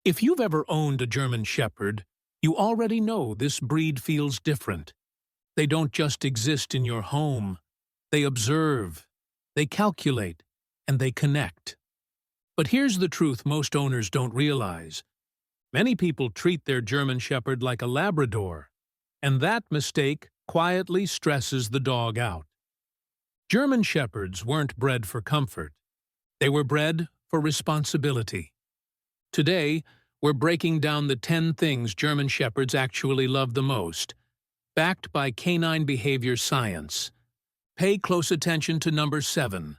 If you've ever owned a German Shepherd, you already know this breed feels different. They don't just exist in your home. They observe, they calculate, and they connect. But here's the truth most owners don't realize. Many people treat their German Shepherd like a Labrador, and that mistake quietly stresses the dog out. German Shepherds weren't bred for comfort. They were bred for responsibility. Today, we're breaking down the 10 things German Shepherds actually love the most, backed by canine behavior science. Pay close attention to number 7,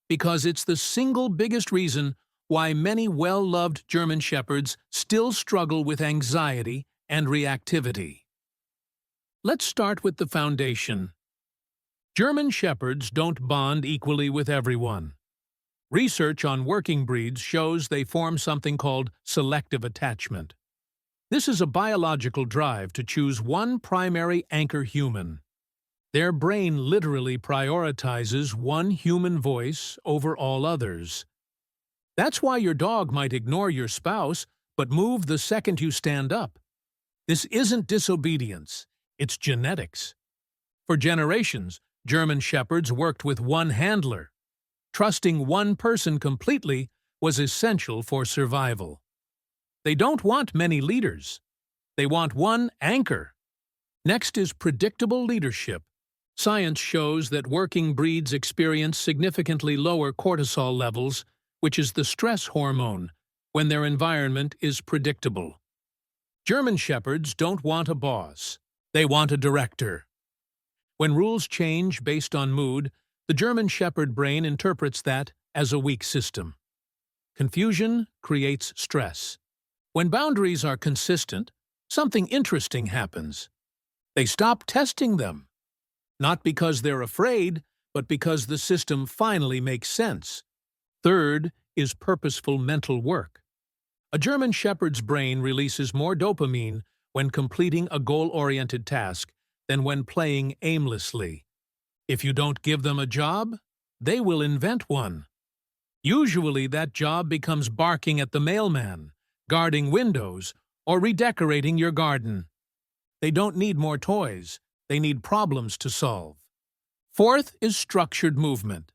because it's the single biggest reason why many well-loved German Shepherds still struggle with anxiety and reactivity. Let's start with the foundation. German Shepherds don't bond equally with everyone. Research on working breeds shows they form something called selective attachment. This is a biological drive to choose one primary anchor human. Their brain literally prioritizes one human voice over all others. That's why your dog might ignore your spouse, but move the second you stand up. This isn't disobedience, it's genetics. For generations, German Shepherds worked with one handler. Trusting one person completely was essential for survival. They don't want many leaders. They want one anchor. Next is predictable leadership. Science shows that working breeds experience significantly lower cortisol levels, which is the stress hormone, when their environment is predictable. German Shepherds don't want a boss. They want a director. When rules change based on mood, the German Shepherd brain interprets that as a weak system. Confusion creates stress. When boundaries are consistent, something interesting happens. They stop testing them. Not because they're afraid, but because the system finally makes sense. Third is purposeful mental work. A German Shepherd's brain releases more dopamine when completing a goal-oriented task than when playing aimlessly. If you don't give them a job, they will invent one. Usually that job becomes barking at the mailman, guarding windows, or redecorating your garden. They don't need more toys. They need problems to solve. Fourth is structured movement.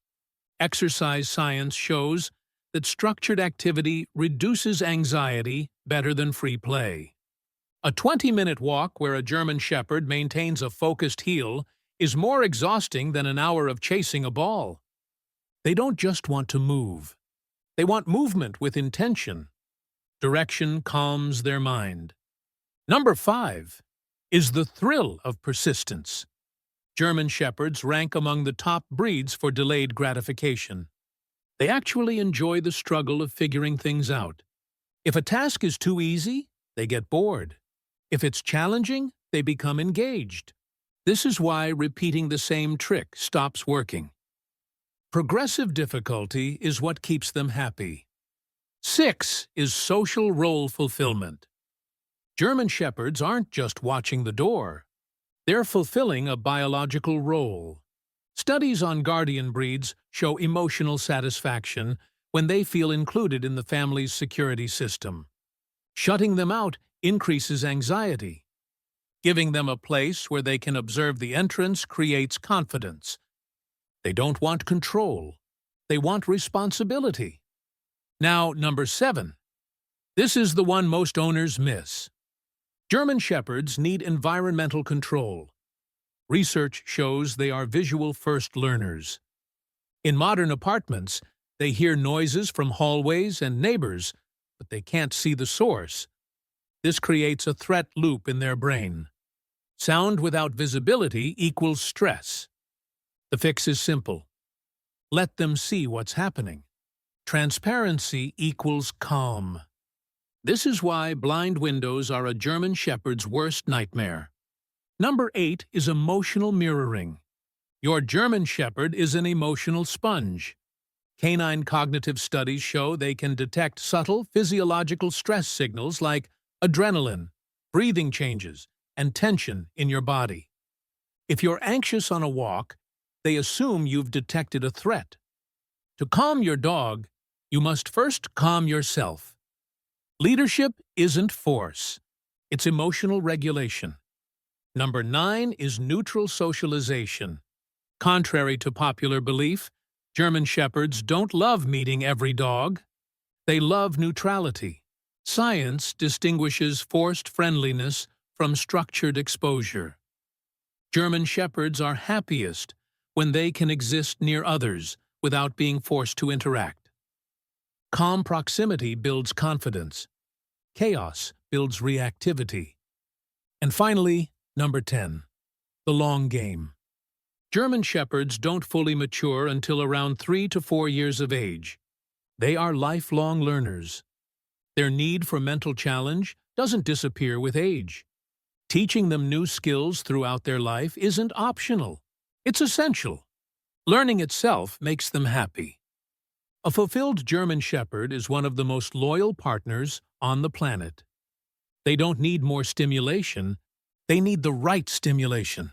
Exercise science shows that structured activity reduces anxiety better than free play. A 20-minute walk where a German Shepherd maintains a focused heel is more exhausting than an hour of chasing a ball. They don't just want to move. They want movement with intention. Direction calms their mind. Number 5 is the thrill of persistence. German Shepherds rank among the top breeds for delayed gratification. They actually enjoy the struggle of figuring things out. If a task is too easy, they get bored. If it's challenging, they become engaged. This is why repeating the same trick stops working. Progressive difficulty is what keeps them happy. 6 is social role fulfillment. German Shepherds aren't just watching the door. They're fulfilling a biological role. Studies on guardian breeds show emotional satisfaction when they feel included in the family's security system. Shutting them out increases anxiety. Giving them a place where they can observe the entrance creates confidence. They don't want control. They want responsibility. Now, number 7. This is the one most owners miss. German Shepherds need environmental control. Research shows they are visual-first learners. In modern apartments, they hear noises from hallways and neighbors, but they can't see the source. This creates a threat loop in their brain. Sound without visibility equals stress. The fix is simple. Let them see what's happening. Transparency equals calm. This is why blind windows are a German Shepherd's worst nightmare. Number 8 is emotional mirroring. Your German Shepherd is an emotional sponge. Canine cognitive studies show they can detect subtle physiological stress signals like adrenaline, breathing changes, and tension in your body. If you're anxious on a walk, they assume you've detected a threat. To calm your dog, you must first calm yourself. Leadership isn't force. It's emotional regulation. Number 9 is neutral socialization. Contrary to popular belief, German Shepherds don't love meeting every dog. They love neutrality. Science distinguishes forced friendliness from structured exposure. German Shepherds are happiest when they can exist near others without being forced to interact. Calm proximity builds confidence. Chaos builds reactivity. And finally, number 10, the long game. German Shepherds don't fully mature until around 3 to 4 years of age. They are lifelong learners. Their need for mental challenge doesn't disappear with age. Teaching them new skills throughout their life isn't optional. It's essential. Learning itself makes them happy. A fulfilled German Shepherd is one of the most loyal partners on the planet. They don't need more stimulation, they need the right stimulation.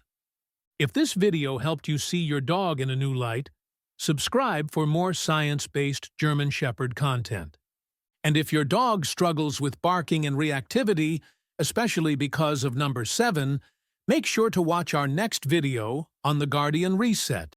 If this video helped you see your dog in a new light, subscribe for more science-based German Shepherd content. And if your dog struggles with barking and reactivity, especially because of number 7, make sure to watch our next video on the Guardian Reset.